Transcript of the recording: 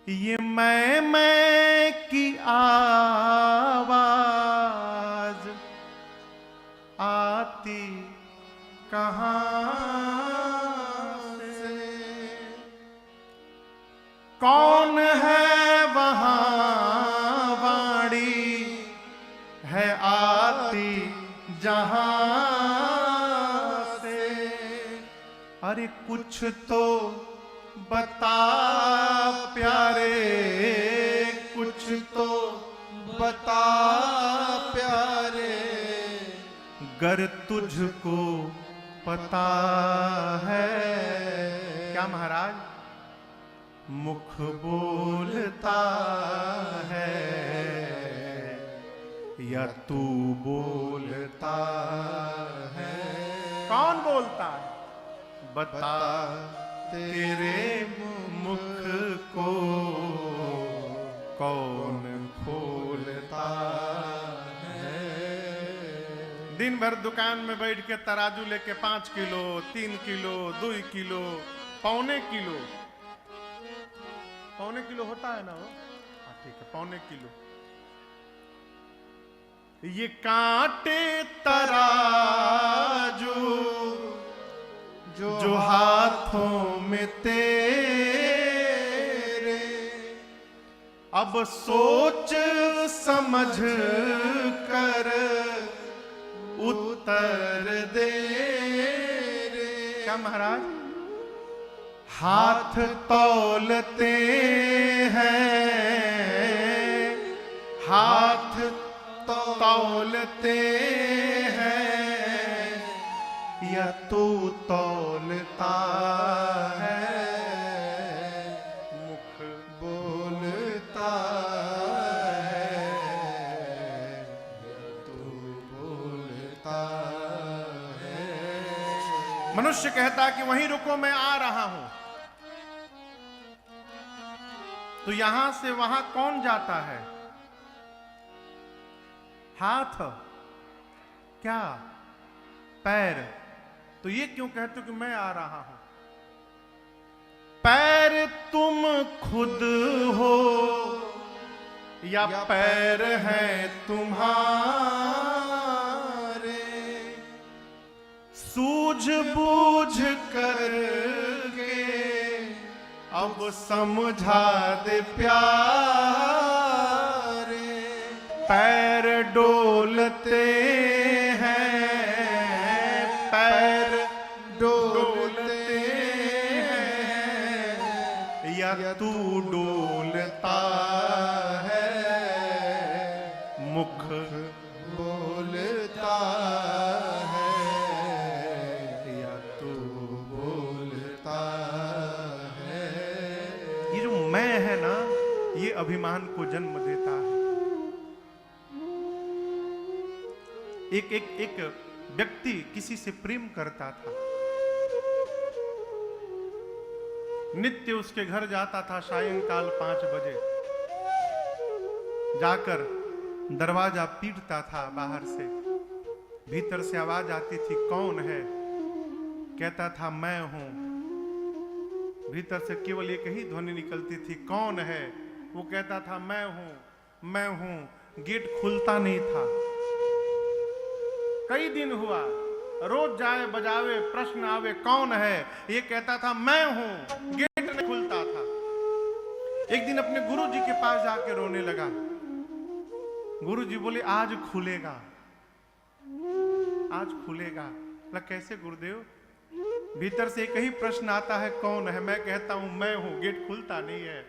ये मैं की आवाज आती कहां से? कौन है वहां वाणी है आती जहां से? अरे कुछ तो बता प्यारे, कुछ तो बता प्यारे, गर तुझको पता है। क्या महाराज? मुख बोलता है या तू बोलता है? कौन बोलता है? बता तेरे मुख को कौन खोलता है? दिन भर दुकान में बैठ के तराजू लेके 5 किलो, 3 किलो, 2 किलो, पौने किलो, पौने किलो होता है ना वो? हाँ ठीक है, पौने किलो। ये कांटे तराजू जो हाथों में तेरे, अब सोच समझ कर उत्तर दे रे। क्या महाराज? हाथ तौलते हैं, हाथ तौलते हैं या तू तौलता है? मुख बोलता है या तू बोलता है? मनुष्य कहता कि वहीं रुको, मैं आ रहा हूं। तो यहां से वहां कौन जाता है? हाथ? क्या पैर? तो ये क्यों कहते हो कि मैं आ रहा हूं? पैर तुम खुद हो या पैर हैं तुम्हारे? सूझबूझ करके अब समझा दे प्यारे। पैर डोलते हैं, पैर डोलते हैं या तू डोलता है? मुख बोलता है या तू बोलता है? ये जो मैं है ना, ये अभिमान को जन्म देता है। एक व्यक्ति किसी से प्रेम करता था, नित्य उसके घर जाता था सायंकाल 5 बजे, जाकर दरवाजा पीटता था बाहर से। भीतर से आवाज आती थी, कौन है? कहता था मैं हूं। भीतर से केवल एक ही ध्वनि निकलती थी, कौन है? वो कहता था मैं हूं, मैं हूं। गेट खुलता नहीं था। कई दिन हुआ, रोज जाए बजावे, प्रश्न आवे कौन है? ये कहता था मैं हूं, गेट नहीं खुलता था। एक दिन अपने गुरुजी के पास जाके रोने लगा। गुरुजी बोले आज खुलेगा, आज खुलेगा। कैसे गुरुदेव? भीतर से एक ही प्रश्न आता है, कौन है? मैं कहता हूं मैं हूं, गेट खुलता नहीं है।